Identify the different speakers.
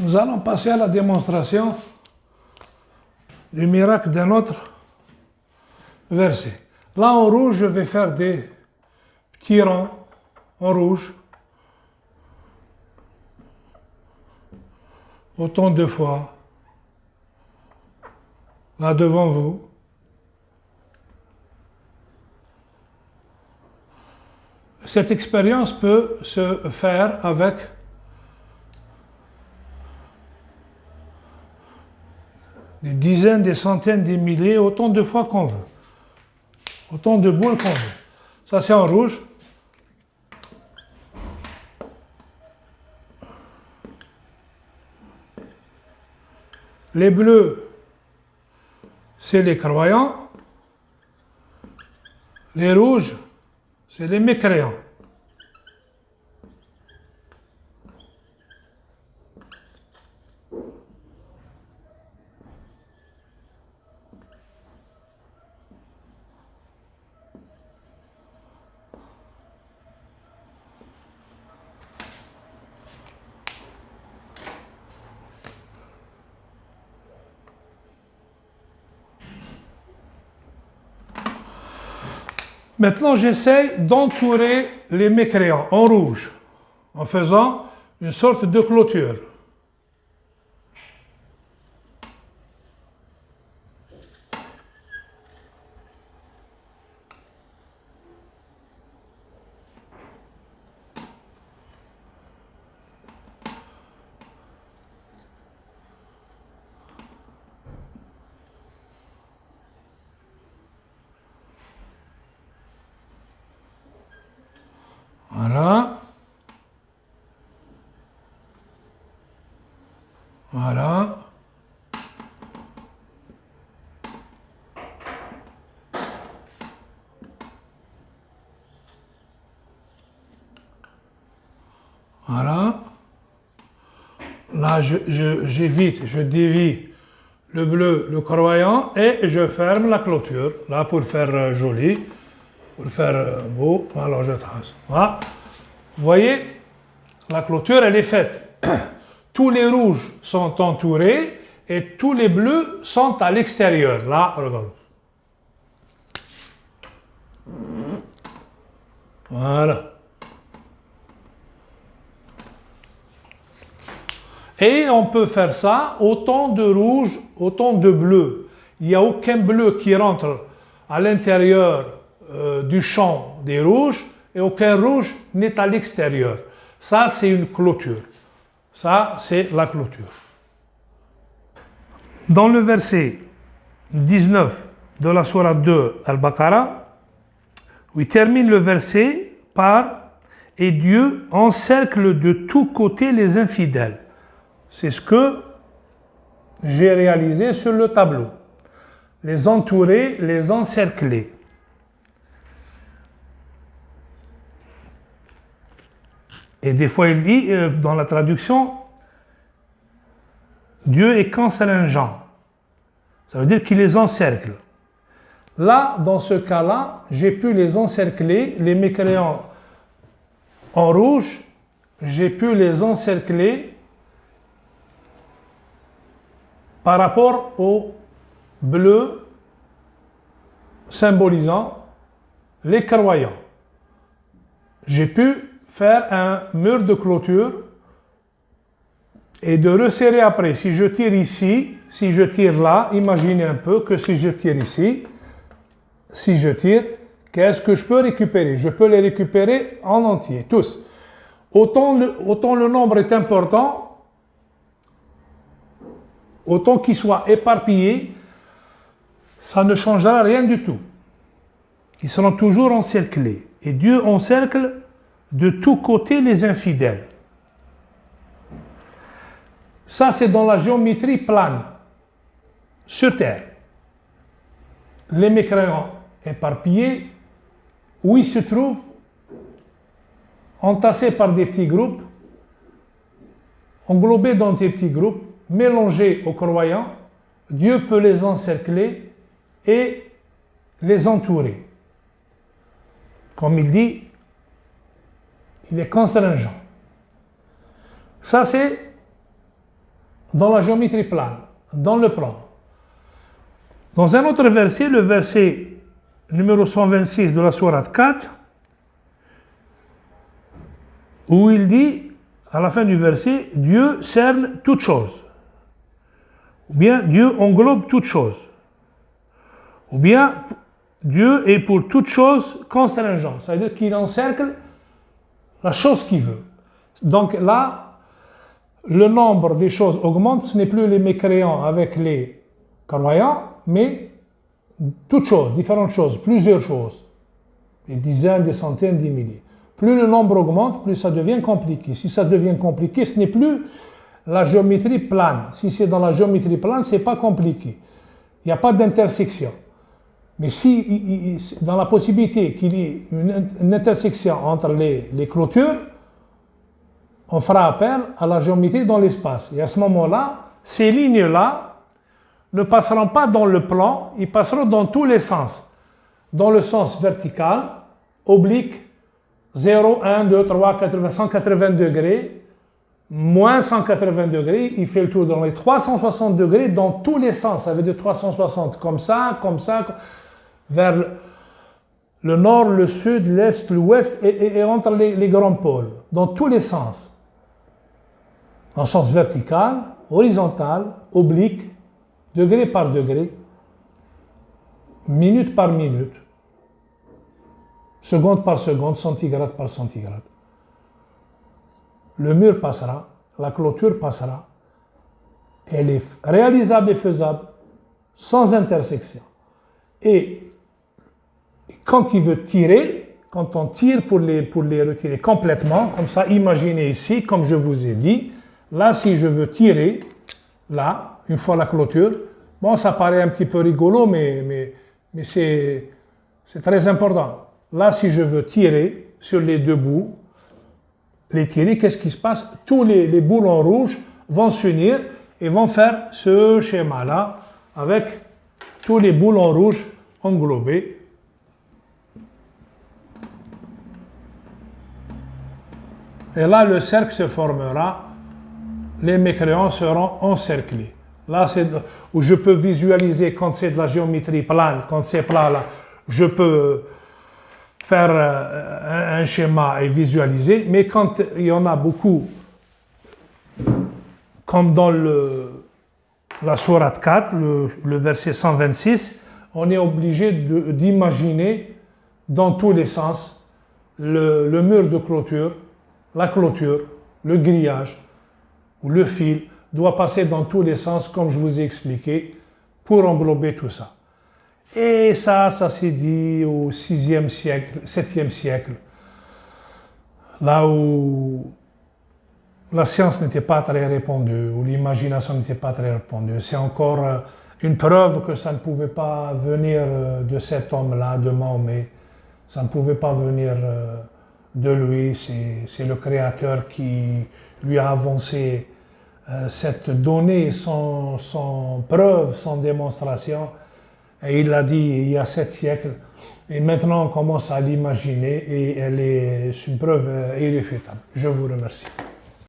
Speaker 1: Nous allons passer à la démonstration du miracle d'un autre verset. Là, en rouge, je vais faire des petits ronds en rouge. Autant de fois. Là, devant vous. Cette expérience peut se faire avec des dizaines, des centaines, des milliers, autant de fois qu'on veut. Autant de boules qu'on veut. Ça, c'est en rouge. Les bleus, c'est les croyants. Les rouges, c'est les mécréants. Maintenant, j'essaie d'entourer les mécréants en rouge, en faisant une sorte de clôture. Voilà. Voilà. Voilà. Là, j'évite, je dévie le bleu, le croyant, et je ferme la clôture. Là, pour faire joli, pour faire beau, alors je trace. Voilà. Vous voyez, la clôture, elle est faite. Tous les rouges sont entourés et tous les bleus sont à l'extérieur. Là, regarde. Voilà. Et on peut faire ça autant de rouge, autant de bleu. Il n'y a aucun bleu qui rentre à l'intérieur du champ des rouges et aucun rouge n'est à l'extérieur. Ça, c'est une clôture. Ça, c'est la clôture. Dans le verset 19 de la sourate 2 Al-Baqarah, où il termine le verset par « Et Dieu encercle de tous côtés les infidèles ». C'est ce que j'ai réalisé sur le tableau. Les entourer, les encercler. Et des fois, il dit, dans la traduction, Dieu est constringeant. Ça veut dire qu'il les encercle. Là, dans ce cas-là, j'ai pu les encercler, les mécréants en rouge, j'ai pu les encercler par rapport au bleu symbolisant les croyants. J'ai pu faire un mur de clôture et de resserrer après. Si je tire ici, si je tire là, imaginez un peu que si je tire ici, si je tire, qu'est-ce que je peux récupérer? Je peux les récupérer en entier, tous. Autant le nombre est important, autant qu'ils soient éparpillés, ça ne changera rien du tout. Ils seront toujours encerclés. Et Dieu encercle de tous côtés les infidèles. Ça, c'est dans la géométrie plane, sur Terre. Les mécréants éparpillés, où ils se trouvent, entassés par des petits groupes, englobés dans des petits groupes, mélangés aux croyants, Dieu peut les encercler et les entourer. Comme il dit, il est constringeant. Ça, c'est dans la géométrie plane, dans le plan. Dans un autre verset, le verset numéro 126 de la sourate 4, où il dit, à la fin du verset, Dieu cerne toute chose. Ou bien Dieu englobe toute chose. Ou bien Dieu est pour toute chose constringeant. C'est-à-dire qu'il encercle la chose qu'il veut. Donc là, le nombre des choses augmente. Ce n'est plus les mécréants avec les croyants, mais toutes choses, différentes choses, plusieurs choses. Des dizaines, des centaines, des milliers. Plus le nombre augmente, plus ça devient compliqué. Si ça devient compliqué, ce n'est plus la géométrie plane. Si c'est dans la géométrie plane, ce n'est pas compliqué. Il n'y a pas d'intersection. Mais si, dans la possibilité qu'il y ait une intersection entre les clôtures, on fera appel à la géométrie dans l'espace. Et à ce moment-là, ces lignes-là ne passeront pas dans le plan, ils passeront dans tous les sens. Dans le sens vertical, oblique, 0, 1, 2, 3, 180 degrés, moins 180 degrés, il fait le tour dans les 360 degrés dans tous les sens. Ça veut dire 360, comme ça, vers le nord, le sud, l'est, l'ouest et entre les grands pôles, dans tous les sens. En sens vertical, horizontal, oblique, degré par degré, minute par minute, seconde par seconde, centigrade par centigrade. Le mur passera, la clôture passera, elle est réalisable et faisable, sans intersection. Et quand il veut tirer, quand on tire pour les retirer complètement, comme ça, imaginez ici, comme je vous ai dit, là, si je veux tirer, là, une fois la clôture, bon, ça paraît un petit peu rigolo, mais c'est très important. Là, si je veux tirer sur les deux bouts, les tirer, qu'est-ce qui se passe? Tous les boulons rouges vont s'unir et vont faire ce schéma-là avec tous les boulons rouges englobés. Et là, le cercle se formera, les mécréants seront encerclés. Là, c'est où je peux visualiser quand c'est de la géométrie plane, quand c'est plat là, je peux faire un schéma et visualiser, mais quand il y en a beaucoup, comme dans la sourate 4, le verset 126, on est obligé d'imaginer dans tous les sens le mur de clôture, la clôture, le grillage ou le fil doit passer dans tous les sens, comme je vous ai expliqué, pour englober tout ça. Et ça s'est dit au 6e siècle, 7e siècle, là où la science n'était pas très répandue, où l'imagination n'était pas très répandue. C'est encore une preuve que ça ne pouvait pas venir de cet homme-là, de Mahomet. Ça ne pouvait pas venir de lui. C'est le Créateur qui lui a avancé cette donnée sans preuve, sans démonstration. Et il l'a dit il y a 7 siècles. Et maintenant, on commence à l'imaginer et elle est une preuve irréfutable. Je vous remercie.